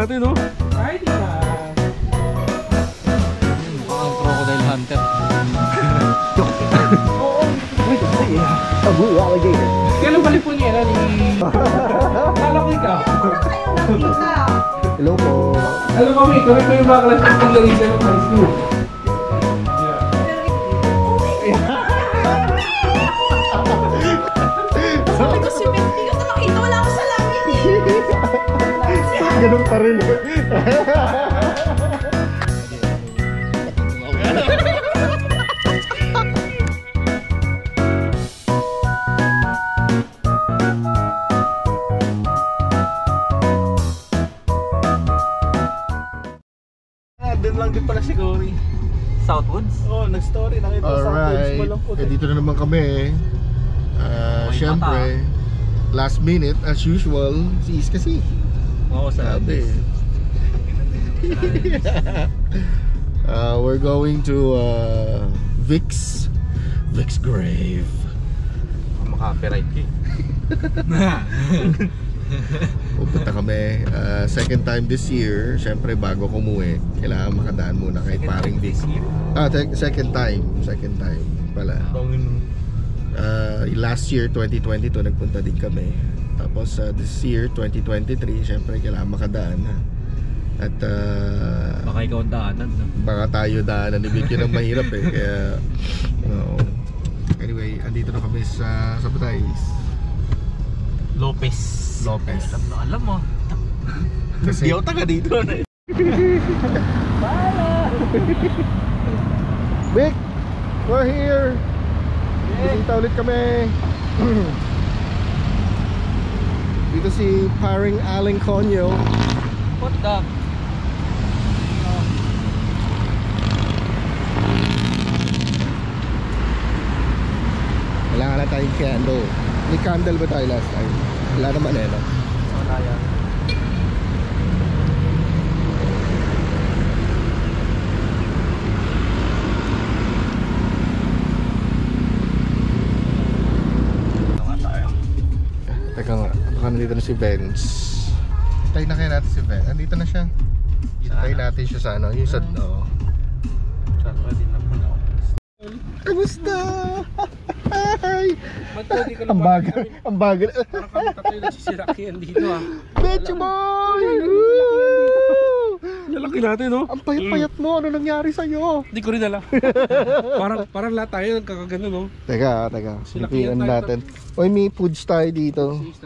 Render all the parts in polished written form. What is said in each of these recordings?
natin, no? Ay, di ba? Ang crocodile hunter. Oo. A blue alligator. Kailan balik po niya ni... Kala ko ikaw. Hello po. Alam mo, kami pa yung mga klaseng paglalisa ng high school. Sabi ko si Betty, hindi ko makita, wala ako sa langit eh. Ganun pa rin. Doon lang din pala si Cory. Southwoods? Oh, nag-story. Nakita sa Alright. mo lang po. Dito na naman kami. Siyempre, last minute as usual, si Is kasi. Oo, Sabi. We're going to Vic's grave. Maka-copyright ka. Pupunta kami second time this year. Siyempre bago kumuwi, kailangan makadaan muna kay paring Vic. Second time pala. Last year 2022 nagpunta din kami. Tapos this year 2023 siyempre kailangan makadaan. At Baka ikaw ang daanan, no? baka tayo daanan ni Vic, yun ang mahirap eh. Kaya no. Anyway, andito na kami sa Batays. Lopez. Alam mo. Kasi Di ako taga dito na eh. Vic, we're here. Bisita ulit kami. Dito si paring Aling Conyo. What the? Kailangan na tayong candle. May candle ba tayo last time? Wala naman eh, no? Wala yan. Teka nga, baka nandito na si Benz. Tayo na kaya natin si Benz. Andito na siya. Tayo natin siya sa ano, yung sa... Oo. Saka din naman ako. Kamusta? Hi! Ba't hindi ka Ang bagal, ang bagal. Parang kami tatay nagsisirakihan dito ah. Betcha boy! Lalaki natin, no? Ang payat-payat mo, ano nangyari sa'yo? Hindi ko rin alam. parang lahat tayo nagkakagano, no? Teka. Silakihan natin. Oy, may foods tayo dito. Sis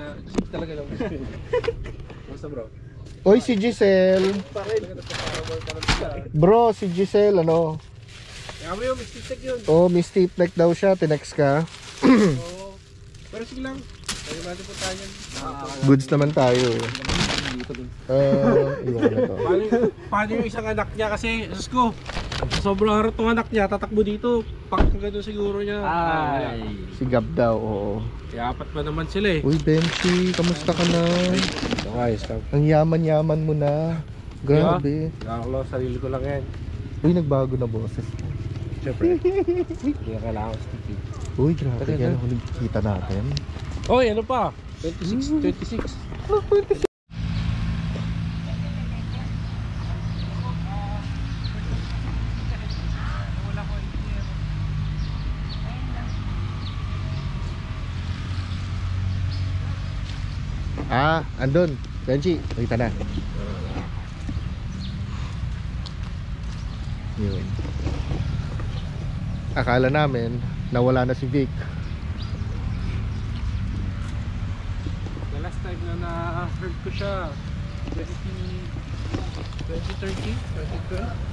talaga lang. Basta bro. Oy, si Giselle. Bro, si Giselle, ano? Kaya mo yung mistake yun. Oh, may steep neck daw siya. Tinext ka. Oo. Pero sige lang. Tayo natin po tayo yan. Goods naman tayo. Iwan na to. Paano yung isang anak niya kasi, Diyos ko, sobrang harap ng anak niya, tatakbo dito. Pagkagano siguro niya. Ay. Si Gab daw, oo. Kaya apat pa naman sila eh. Uy, Benchi, kamusta ka na? Ayos lang. Ang yaman-yaman mo na. Grabe. Nakakalo, sarili ko lang yan. Uy, nagbago na boses. Siyempre. Hindi na kailangan ko sticky. Uy, grabe. Kaya ako nagkikita natin. Oy, ano pa? 26. Andun. Benchi, nakita na. Yun. Akala namin nawala na si Vic. The last time na na-heard ko siya 2013,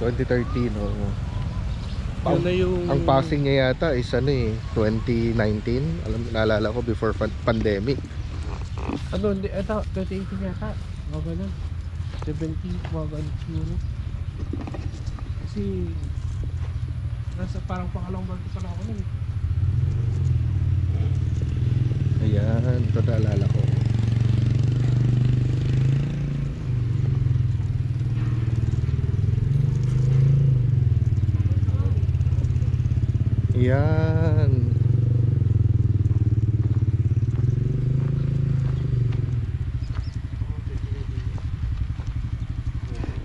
2012. 2013, oo. Yun na yung... Ang passing niya yata is 2019. Naalala ko before pandemic. Ano, hindi, ito, 2018 yata. Mga ganun. 17, mga ganun siguro. Kasi, nasa parang pangalawang barko pa lang ako nun. Ayan, ito naalala ko. Ayan.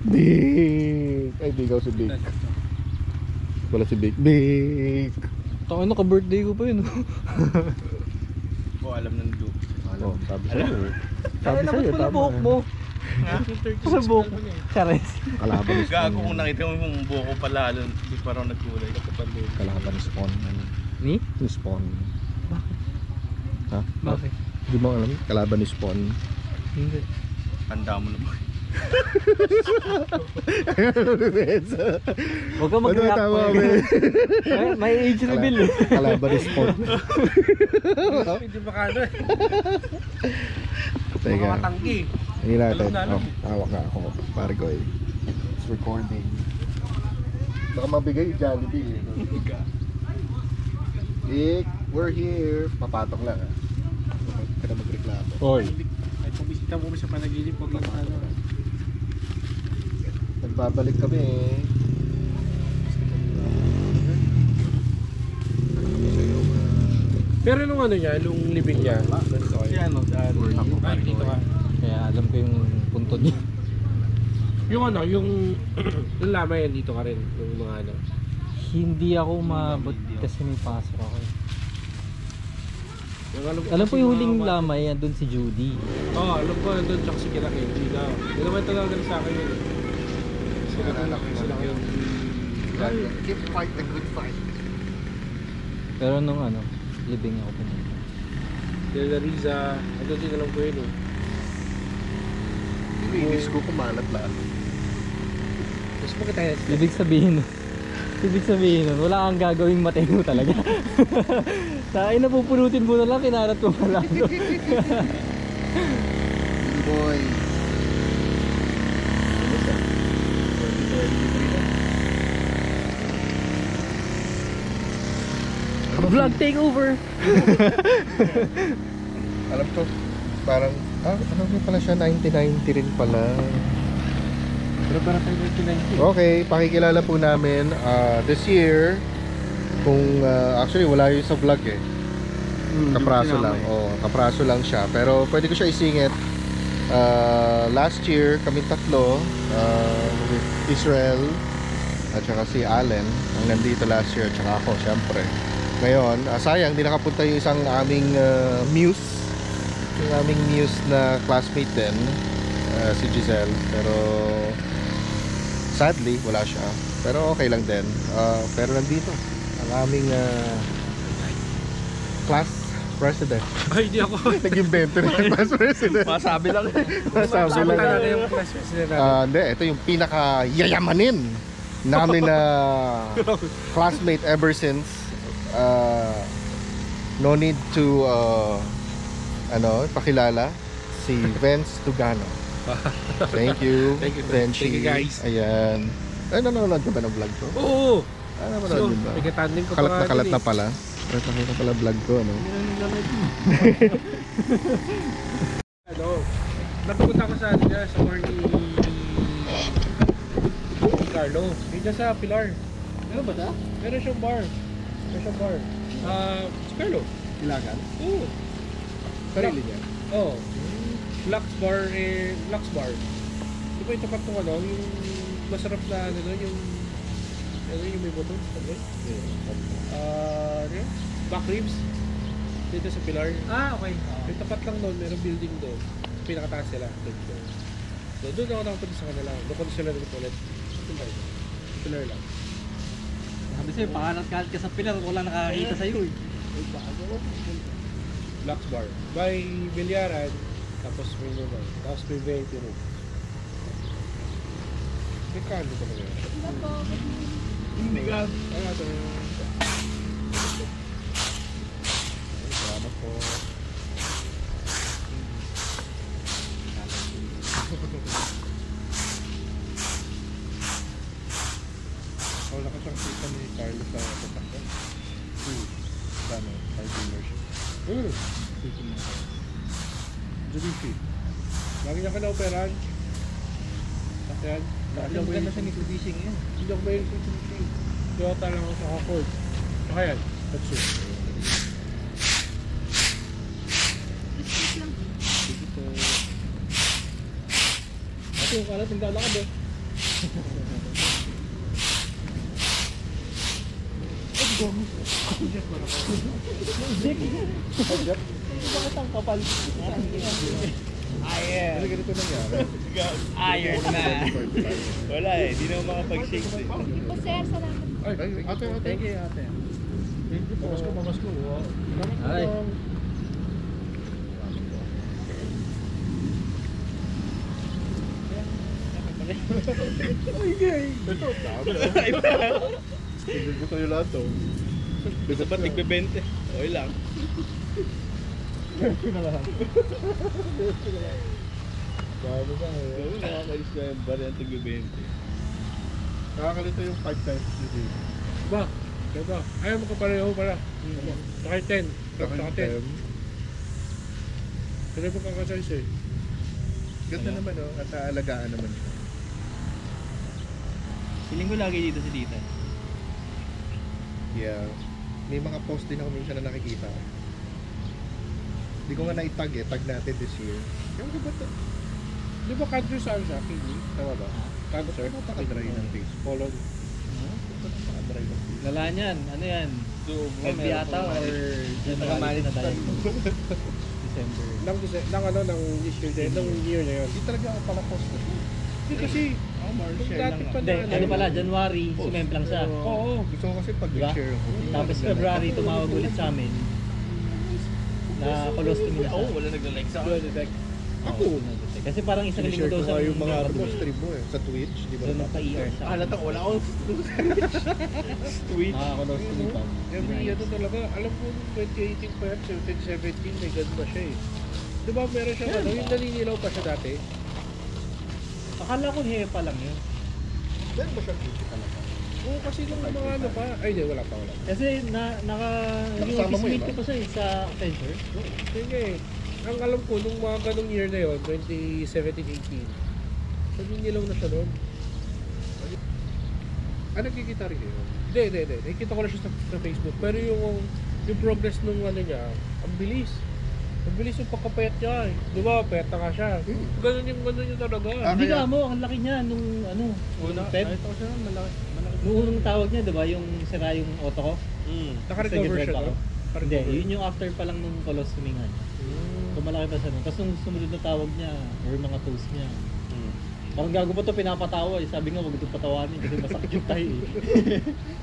Big! Ay, di ikaw si Big. Wala si Big. Big! Taka na, ka-birthday ko pa yun. Oh, alam ng Duke. Oh, sabi sa'yo. Sabi Ay, sa'yo, nabot ko na tama. buhok mo. Sa buhok mo. Chares. Kalaban ni Spawn. Gago kung nakita mo yung buko pala, di pa raw nagkulay. Kalaban ni Spawn. Ni? Ni Spawn. Ha? Bakit? Di mo alam? Kalaban ni Spawn. Hindi. Handa mo na ba? Huwag ka mag-react Tama, pa. men. May age reveal eh. Kalaban ni Spawn. Hindi ba kano eh. Teka. Mga tanggi. Hindi natin. Alam na, alam. Oh, hawak nga ako. Pare ko eh. It's recording. Baka mabigay Jollibee eh. Dick, we're here. Papatok lang ah. Huwag ka na magreklamo. Hoy. Ay, pumisita mo sa panaginip. Huwag lang ano. Nagbabalik kami eh. Pero nung ano niya, nung living niya. Yan, Ay, dito ka. Kaya alam ko yung punto niya. Yung ano, yung lamay yan dito ka rin. Yung mga ano. Hindi ako umabot kasi may pasok ako. Yung Alam ko yung kasi huling mga- lamay, andun si Judy. Oo, alam ko nandun tsaka si Kilaki. Hindi na. Hindi naman talaga sa akin yun. Sila yun. Keep fight the good fight. Pero nung ano, living ako pumunta. Sila Riza. Ano din alam ko yun eh. Inis ko kumalat lang. Mas magkataya sila. Ibig sabihin nun, wala kang gagawing matino talaga. Sa akin napupulutin mo na lang, kinarat ko pa lang. Boy. Vlog takeover! Alam ko, parang, ano rin pala siya, 1990 rin pala. Pero parang tayo 1990. Okay, pakikilala po namin this year, kung actually wala yun sa vlog eh. Kapraso lang, kapraso lang siya. Pero pwede ko siya isingit. Last year, kami tatlo, with Israel, at saka si Allen, ang nandito last year, at saka ako, syempre. Ngayon, sayang, di nakapunta yung isang aming muse, yung aming muse na classmate din, si Giselle. Pero sadly, wala siya. Pero okay lang din. Pero nandito, ang aming class president. Ay, hindi ako. Nag-invento na yung class president. Masabi lang. Masabi Sabi lang. talaga yung class president natin. Hindi, ito yung pinaka-yayamanin namin na classmate ever since. No need to pakilala si Vince Tugano. Thank you. Thank you, Vinci. thank you, guys. Ayan. Ay, nanonood ka ba ng vlog ko? Oo! Nanonood din ba? Pagkatanding ko Kalat pa na nga kalat din na pala. Kalat na pala vlog ko, ano? Ano, napupunta ko sa bar ni Carlo. Dito sa Pilar. Meron ba ta? Meron siyang bar. Si Carlo. Ilagan? Oo. Sarili niya? Oo. Lux Bar. Di ba yung tapat ng ano, yung masarap na ano doon, yung may botong, ano yun? Back ribs. Dito sa Pilar. Okay. Yung tapat lang doon, merong building doon. Pinakataas sila. Doon ako nakapunta sa kanila. Doon ko sila rin ulit. Pilar lang. Sabi sa'yo, pakalat-kalat ka sa pilar, wala nakakita sa'yo eh. Lux Bar. By Bilyaran, tapos may naman. Tapos may VIP room. May kano ba kaya? Hindi ka. Salamat po. Wala ka siyang kita ni Carlos sa tatakbo. Sana, car dealership. Mitsubishi. Lagi niya ka na-operan. Sakyan. Alam mo na siya ni Mitsubishi ngayon. Hindi ako mahilig sa Mitsubishi. Toyota lang ako sa Accord. Saka yan. Tatsu. Ito yung kalat, naglalakad eh. Bakit ang kapal? Ano ganito nangyari? Iron Man. Wala eh, di naman makapag-shake eh. Po, sir, salamat. Ay, ate. Thank you, ate. Mamas ko. Ay. Ito, dami. Hindi ko lahat to. Gusto ba tigbe-20? Okay lang. Dami ka eh. Oo, nakakainis na yung bari ang tigbe-20. Nakakalito yung 5 times ni Dave. Ba? Ganda. Ayaw mo kapareho pala. Saka 10. Saka 10. Kasi mo kakasize eh. Ganda naman oh, at aalagaan naman siya. Feeling ko lagi dito si Tita. Yeah. May mga post din ako minsan na nakikita. Hindi ko nga na-tag eh. Tag natin this year. Ewan ko ba ito? Di ba country saan siya? Kini? Tama ba? Cancer? Napaka-dry ng face. Polon. Napaka-dry ng face. Lala niyan, ano yan? FB ata or January na tayo? December. Nang this year din, nang year na yun. Hindi talaga ako pala post na. Hindi kasi, nung dati pa Hindi, na ano pala, January, sumemp lang siya. Oo. Gusto ko kasi pag Diba? share ako. Tapos February, tumawag ulit sa amin. Na colostomy na siya. Oo, wala nagla-like sa akin. Ako. Kasi parang isang linggo Share daw ko siya nga yung mga nagpatuloy. stream mo eh. Sa Twitch. Di ba? Doon nagpa-ER siya. Halata ko, wala akong tweet. Nakaka-colostomy pa. Every ano talaga, alam ko nung 2018 pa yan, 2017, may ganun pa siya eh. Di ba meron siya ano, yung naninilaw pa siya dati? Akala ko hepa lang yun. Meron ba siyang Twitch talaga? Oo, kasi nung mga ano pa, ay hindi, wala pa. Kasi naging Nakasama office mo mate yun, ko pa siya eh, sa Accenture. Sige eh. Ang alam ko, nung mga ganung year na yun, 2017-18, naninilaw na siya noon. Ah, nagkikita rin yun. Hindi. Nakikita ko na siya sa Facebook. Pero yung progress nung ano niya, ang bilis. Ang bilis yung pagkapayat niya eh. Di ba, payat na nga siya. Ganun yung talaga. Hindi kaya- ka mo, ang laki niya nung ano, Feb. Nakita ko siya, malaki. Nung unang tawag niya, di ba, yung sira yung auto ko? Naka-recover Second siya, rep ako. no? Hindi, yun yung after pa lang nung colostomy nga niya. So malaki pa siya nun. Tapos nung sumunod na tawag niya, or mga toast niya, parang gago pa to pinapatawa eh. Sabi nga, wag ito patawanin kasi masakit yung tayo eh.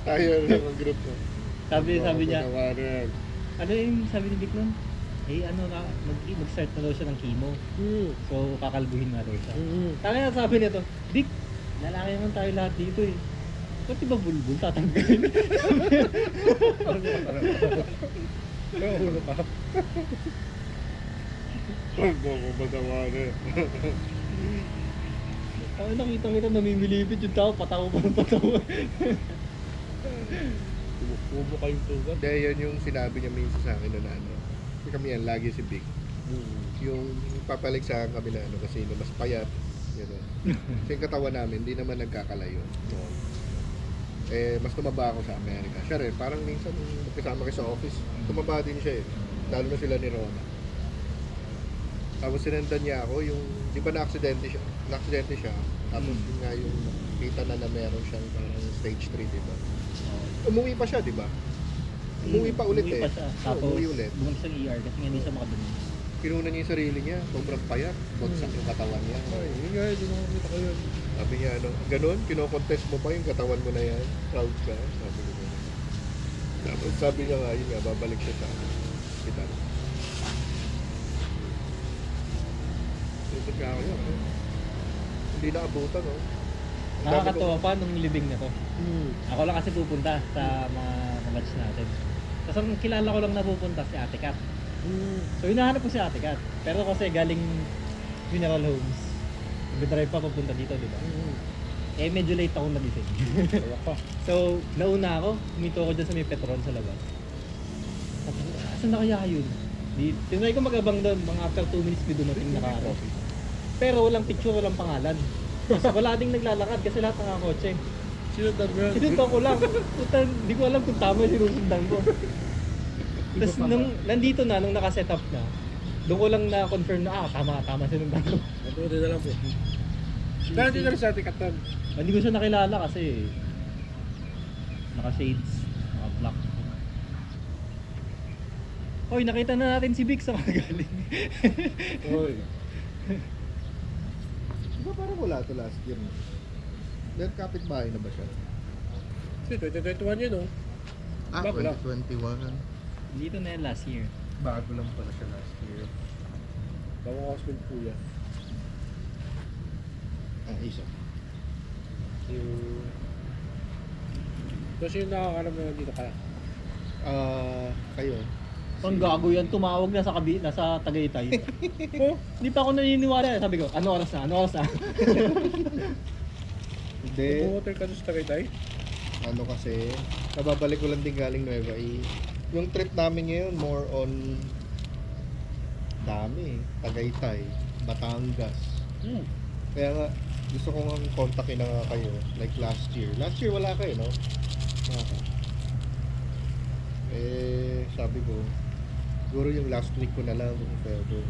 Tayo lang ang group mo. Sabi niya, Tawanan. ano yung sabi ni Vic nun? Eh ano na, mag-start na daw siya ng chemo. So kakalbuhin na daw siya. Kaya nga sabi nito, Vic, lalaki naman tayo lahat dito eh. Ba't iba bulbul tatanggalin? Ulo ka. Huwag mo ko matawanan. Ay, nakita namimilipit yung tao, patawa pa ng patawa. Ubo kayong tugan. Dahil yan yung sinabi niya minsan sa akin na ano. Kasi kami yan, lagi si Big. Yung papaligsahan kami na ano kasi mas payat. Gano'n. Kasi yung katawan namin, hindi naman nagkakalayo. So, eh, mas tumaba ako sa Amerika. Siya rin, parang minsan magkasama kayo sa office, tumaba din siya eh. Lalo na sila ni Rona. Tapos sinendan niya ako, yung, di ba na-aksidente siya? Tapos yun nga yung kita na meron siyang parang stage 3, di ba? Umuwi pa siya, di ba? Umuwi pa ulit Umuwi eh. pa siya. Oo, Tapos umuwi ulit. bumalik sa ER kasi nga hindi siya makadumi. Kinuna niya yung sarili niya, sobrang payat, bagsak yung katawan niya. Ay, yun nga, hindi mo makita ko yun. Sabi niya, ano, ganun, kinokontest mo pa yung katawan mo na yan, proud ka, sabi niya. Tapos sabi niya nga, yun nga, babalik siya sa hospital. Tutod ka ako yun, eh. Hindi na abutan, oh. Ang dami Nakakatawa pa nung libing na to. Ako lang kasi pupunta sa mga kabatch natin. Tapos ang kilala ko lang na pupunta si Ate Kat. So hinahanap ko si Ate Kat. Pero kasi galing Funeral Homes. Nag-drive pa papunta dito, di ba? Eh medyo late ako nagising. So nauna ako, humito ako dyan sa may Petron sa labas. Sabi ko, asan na kaya yun? Tinry ko mag-abang doon, mga after 2 minutes may dumating na karo. Pero walang picture, walang pangalan. Tapos wala ding naglalakad kasi lahat ng kotse. Sinundan mo yun. Sinundan ko lang. Puta, hindi ko alam kung tama yung sinusundan ko. Tapos nung nandito na, nung nakaset up na, doon ko lang na-confirm na, tama sinundan ko. Mabuti na lang po. Pero dito rin sa ating katan. Hindi ko siya nakilala kasi naka-shades, naka-black. Hoy, nakita na natin si Vic sa magaling. Hoy. Diba parang wala to last year? Then kapitbahay na ba siya? 2021 yun, oh. Bago lang. 2021. Dito na yan last year. Bago lang pala siya last year. Bago household po yan. Isa. Kasi yung nakakalam na dito kaya. Kayo. Ang gago yan, tumawag na sa Tagaytay. Oh, hindi pa ako naniniwala. Sabi ko, ano oras na? Hindi. Hotel ka doon sa Tagaytay? Ano kasi, nababalik ko lang din galing Nueva E. Yung trip namin ngayon, more on dami. Tagaytay, Batangas. Kaya nga, gusto ko nga kontakin na nga kayo. Like last year. Last year wala kayo, no? Sabi ko, siguro yung last week ko na lang kung pwede.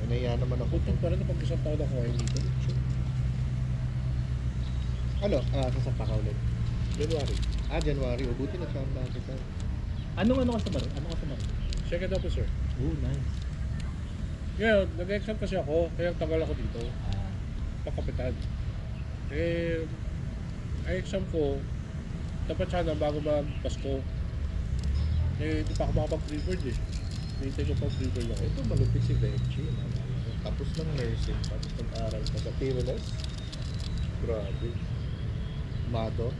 Nahiya naman ako. Putong pa rin na pag-isang taon ako ngayon dito. Ano? Sasapa ka ulit. January. January. O, buti na siya ang bakit tayo. Ano ka sa baro? Second officer. Oh, nice. Ngayon, nag-exam kasi ako, kaya tagal ako dito. Pagkapitan. Ang exam ko, dapat sana bago mag-Pasko. Hindi pa ako makapag-freeboard eh. Hintay ko pag-freeboard ako. Ito malupit si Benchi. Tapos ng nursing, tapos nag-aral pa sa Pyrenees. Grabe. Maddox.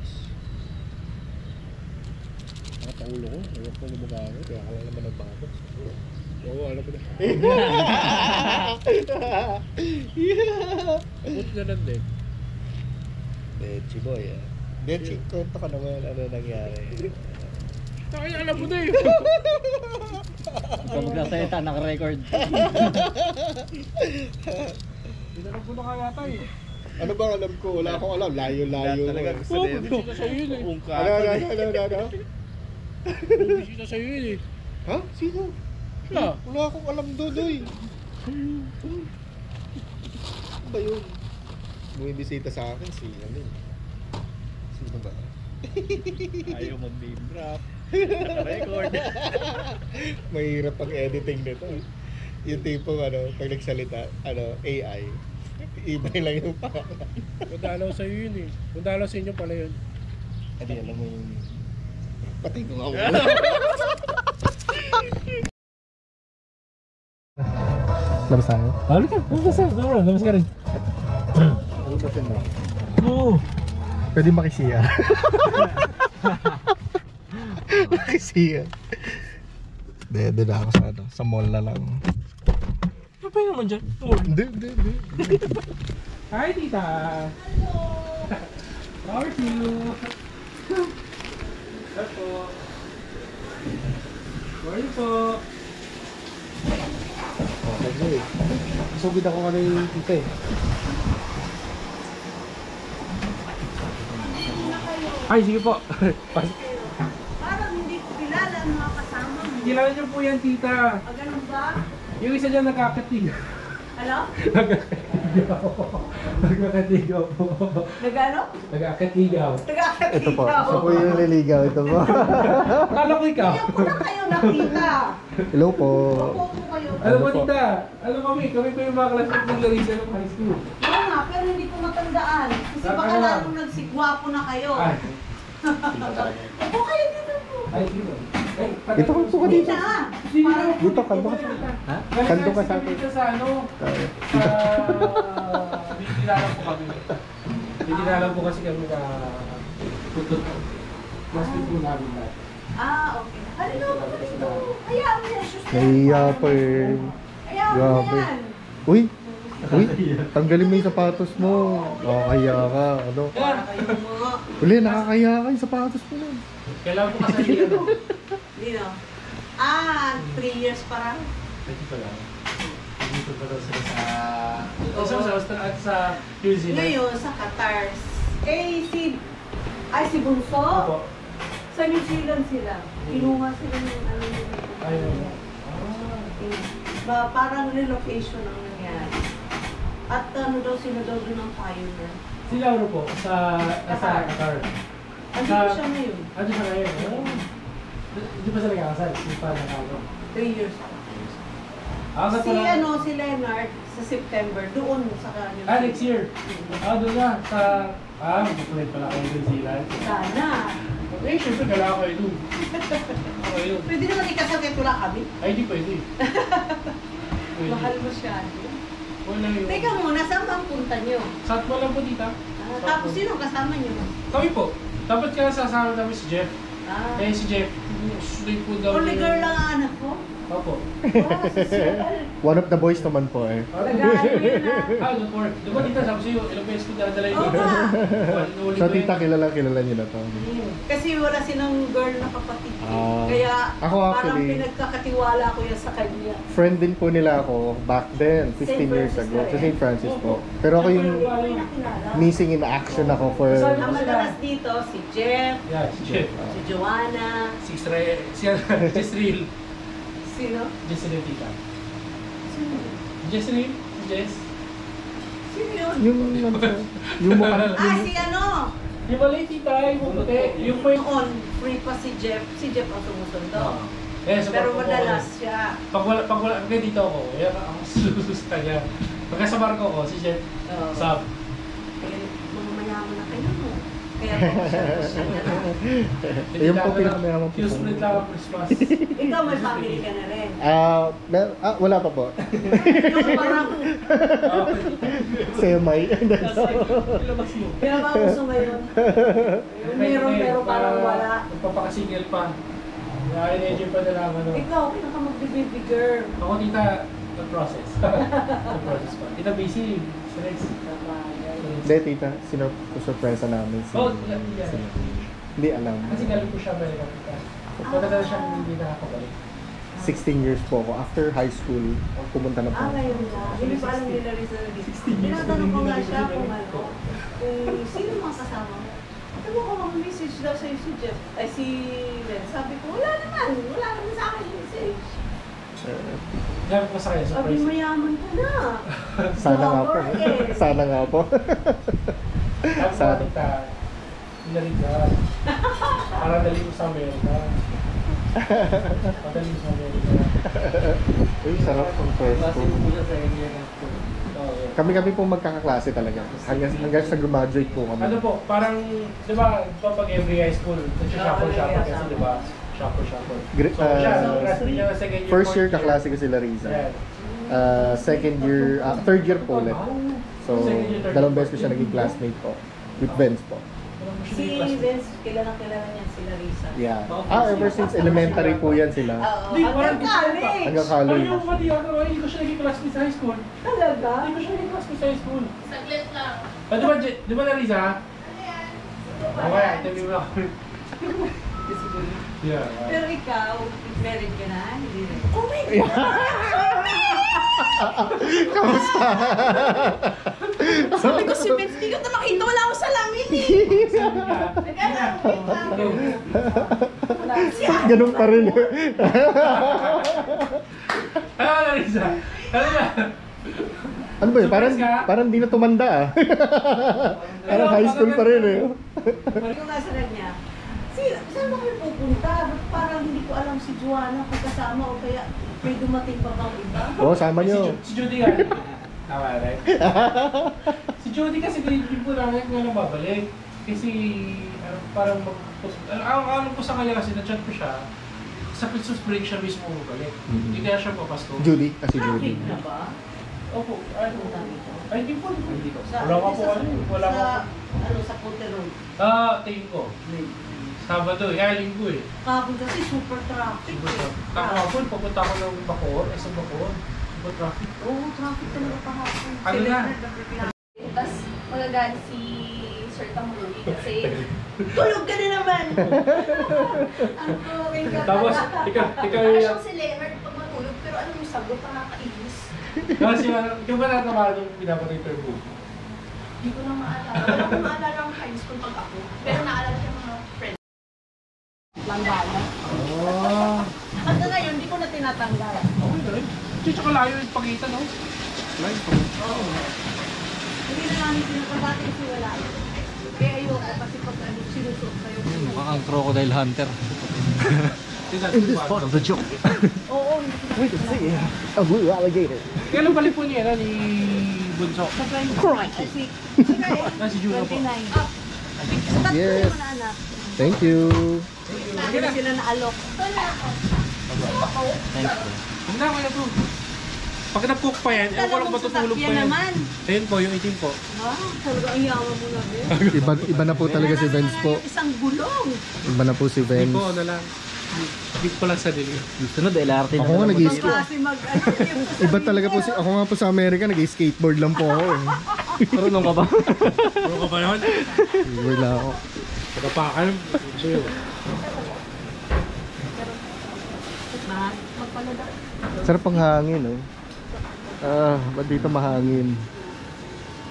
Nakataulo ko, ayaw ko lumagamit. Kaya ka lang naman nag-Maddox. Oo, alam ko na. Abot na lang din. Benchi boy Benchi, kwento ka naman ano nangyari. Kaya alam mo na eh. Ikaw magsasalita, naka-record. Tinanong ko na kaya tayo eh. Ano bang alam ko? Wala akong alam. Layo-layo. Talaga gusto na yun. Bisita sa'yo yun eh. Ano? Bisita sa'yo yun eh. Ha? Sino? Wala. Wala akong alam doon, doy. Ano ba yun? Bumibisita sa akin si ano yun? Sino ba? Ayaw mag-name drop. Naka-record. Mahirap ang editing nito. Yung tipong ano, pag nagsalita, AI. Iba lang yung pangalan. Kung dalaw sa'yo yun eh. Kung dalaw sa inyo pala yun. Hindi alam mo yung... Pati ko nga. Labas tayo? Halo ka. Labas ka rin. Ano ba siya na? Oo. Pwede makisiya. Makisiya. Dede na ako sa sa mall na lang. Ano pa naman dyan? Hindi. Hi, tita. Hello. How are you? Hello. Morning po. Okay. Sugid ako kanay tita eh. Ay, sige po. Parang hindi ko kilala ang mga kasama mo. Kilala niyo po yan, tita. Ganun ba? Yung isa dyan nagkakatig. Hello? Nagkakatigaw po. Nagano? Nagkakatigaw. Nagkakatigaw. Ito po. Siya po yung niligaw. Ito po. Akala ko ikaw. Ngayon ko na kayo nakita. Hello po. Opo po kayo. Alam mo, tita, kami po yung mga classmate ng Larissa ng high school. Oo nga, pero hindi ko matandaan. Kasi baka Ano? lalong nagsigwapo na kayo. Ay, Opo kayo dito po. ay, dito. Ay, Dito ka po ka dito. Dito, kanto ka. Ha? Kanto ka sa akin. Dito sa ano, binilalang po kami. Binilalang po kasi kami na tutut. Mas po namin lahat. Okay. Halino mo na dito. Hayaan mo yan. Shoes na yan. Nahiya pa eh. Hayaan mo Grabe. yan. Uy! Tanggalin mo yung sapatos mo. Nakakaya ka. Ano? Para kayo mga... Uli, nakakaya ka yung sapatos mo nun. Kailangan po kasi ano. Dino. 3 years parang. Dito lang. Dito pa daw sila sa New Zealand. Ngayon, sa Qatar. Si Bunso? Opo. Sa New Zealand sila. Kinuha sila ng ano nila. Ayun. Parang relocation ang nangyari. At ano daw sila daw doon ng pioneer. Si Lauro po, sa Qatar. Andito siya ngayon. Ano siya ngayon? Oh. Hindi pa sila nagkakasal? Hindi pa nakakaw. 3 years. Si Si Leonard sa September doon sa kanya. Next year. Doon na. Magpupulit pala kayo New Zealand. Sana. Eh, syempre kailangan kayo doon. Okay yun. Pwede naman ikasal kahit wala kami. Ay, di pwede. Mahal masyado. Wala yun. Teka muna, saan ba ang punta nyo? Satwa lang po dita. Tapos sino kasama nyo? Kami po. Dapat kaya sasama namin si Jeff. Eh si Jeff, susunod po daw. Only girl lang ang anak ko? Opo. Wow, social. One of the boys naman po eh. Nag-ano yun ah. Don't worry. Diba dito, sabi sa'yo, ilang beses ko dadala yun. Oo nga. So tita, kilala niyo na to. Kasi wala silang girl na kapatid. Kaya Ako parang actually, pinagkakatiwala ko yan sa kanya. friend din po nila ako back then, 15 years ago, sa St. Francis po. Pero ako yung missing in action ako for... Ang madalas dito, si Jeff, Yeah, si Jeff. si Joanna, Si Israel. Si Jessreel. sino? Jessreel tita. Sino? Jessreel? Si Jess? Sino yun? Yung mukha... Si ano? Di ba lang tita? Yung puti. Yung po yung... Noon, free pa si Jeff ang sumusundo. Eh, so Pero pag- madalas siya. Pag wala, kaya dito ako, kaya ako sususta niya. Pagka sa barko ko, si Jeff, Oo. sub. Eh, mga mayaman na kayo mo. Kaya siya na lang. Yung po pinakamayaman po. Q-split lang ang Christmas. Ikaw may family ka na rin. Wala pa po. Yung parang Semay. Ilabas mo. pinapauso ngayon. Yung meron pero parang wala. Nagpapakasigil pa. Naka-enjoy pa nila ang ano. Ikaw, pinaka mag-baby girl. Ako tita, the-process. The-process pa. Tita busy. Stress. Hindi, tita. Sino-surpresa namin. Oh, Hindi alam. kasi galing ko siya Amerika tita. Pagkatala siya hindi nakakabalik. 16 years po ako. After high school, pumunta na po. Ngayon na. Hindi pa alam nila rin sa tinatanong ko nga siya kung ano. Kung sino mga kasama mo. Sabi ko, mag-message daw sa'yo si Jeff. Ay, si Len. Sabi ko, wala naman. Wala naman sa akin yung message. Sabi ko sa kanya, Sabi, surprise. mayaman ka na. Sana nga po. Dollar, Sana nga po. Sabi ko tita, hinarig ka. Para dali ko sa Amerika. Padali ko sa Amerika. Uy, sarap ng first po. Oo. Kami po magkakaklase talaga. Hanggang sa graduate po kami. Ano po, parang, di ba, pag every high school, nag-shuffle-shuffle kasi, di ba? Shuffle-shuffle. So, siya, classmate niya na second year, First year fourth kaklase ko sila Riza. Yan. Second year, third year po ulit. So, dalawang beses ko siya naging classmate po. With Vince po. Si Vince, kilala niya si Larissa. Yeah. Ever since elementary po yan sila. Oo, Di, parang hanggang college. Hanggang college. Ano yung mali ako, hindi ko siya naging classmate sa high school. Talaga? Hindi ko siya naging classmate sa high school. Saglit lang. Di ba Larissa? Okay, interview mo ako. Yeah. Pero ikaw, married ka na? Hindi rin. Oh my God! Kamusta? Sabi ko si Vince, di ko na makita. Wala akong salamin eh. Ganun pa rin. Ano Larissa? Ano na? Ano ba yun? Parang di na tumanda ah. Parang high school pa rin eh. Yung nasa niya, saan ba kami pupunta? Ba't parang hindi ko alam si Joanna kung kasama o kaya may dumating pa bang iba? Oo, sama nyo. Si Judy nga. Tama, right? Si Judy kasi hindi po namin nga nang babalik. Kasi parang alam ko sa kanya kasi na-chat ko siya. Sa Christmas break siya mismo bumalik. Hindi kaya siya papasko. Judy, kasi Judy. Traffic na ba? Opo, Punta dito. ay hindi po. Sa, Wala ka po sa, wala ka sa, ano, sa Pulte Road. tingin ko. Sabado, linggo eh. Kahapon kasi super traffic eh. Kahapon, papunta ako ng Bacoor, sa Bacoor. Super traffic. Oo, traffic talaga kahapon. Ano na? Tapos magagalit si Sir Tamuri kasi Tulog ka na naman! Ang tuwing ka Tapos, pala. ikaw para yung... siyang si Leonard pag matulog pero ano yung sagot nakakainis. Kasi, ikaw ba natama nung pinapatay yung turbo? Hindi ko na maalala. Wala akong maalala ang high school pag ako. Pero naalala ko yung mga friends. Langgana. Oh. Hanggang ngayon, hindi ko na tinatanggal. Okay na rin. Tsaka layo yung pakita, no? Hindi na namin sinasabati kasi wala. Kaya ayoko kasi pag sinusuot kayo. Mukhang crocodile hunter. Part of the joke. Oo. Wait a second. A blue alligator. Kailan balik po niya ni Bunso? Sa 20. Si Juno po. 29. Tatlo Yes. yung mga anak. Thank you. Hindi na sila naalok. Thanks bro. Huwag na kaya po. Pag nag-cook pa yan, ewan ko lang matutulog pa yan. naman. Ayun po, yung itim po. Ah, talaga ang yaman mo na rin. Iba na po talaga si Vince po. Isang gulong. Iba na po si Hindi Vince. po, ano lang. Big ko lang sa dili. Sunod, LRT na Ako nga naman. nag-skate. Kasi Iba talaga po si ako nga po sa Amerika nag-skateboard lang po ako eh. Marunong ka ba? Ano ka ba yun? Wala ako. Pagkapakan. Sa'yo. Sarap ang hangin oh. Ba't dito mahangin?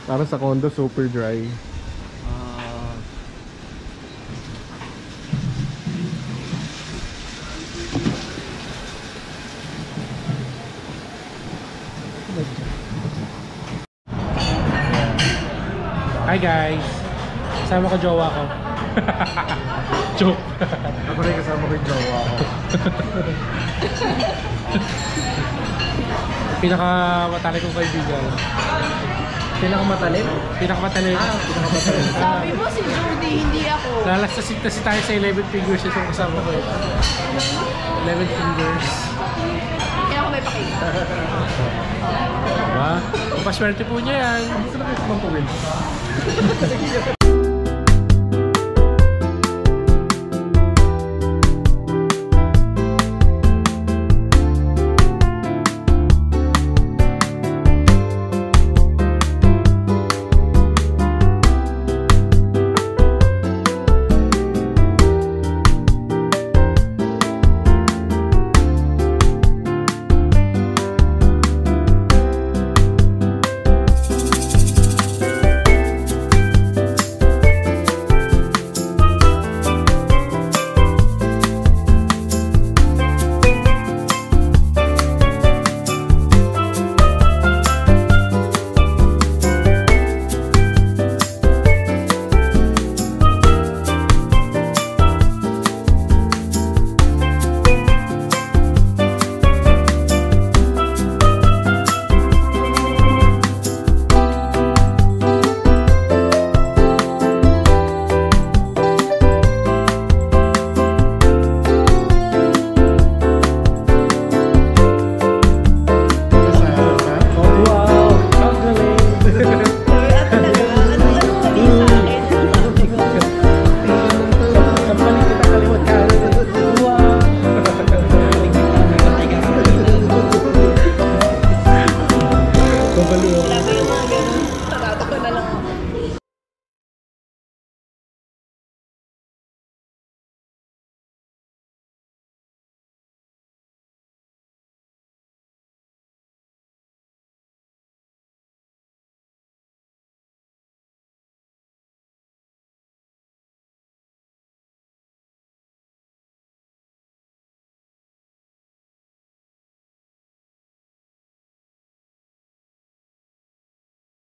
Parang sa condo super dry. Hi guys! Kasama ko jowa ko. Joke. Ako rin kasama ko yung jowa ko. Pinakamatali kong kaibigan. Pinakamatalim? Pinakamatali. Sabi mo si Jordy, hindi ako. Lalas kasi tayo sa 11 fingers yung kasama ko eh. 11 fingers. Kaya ako may pakita. Diba? Paswerte po niya yan.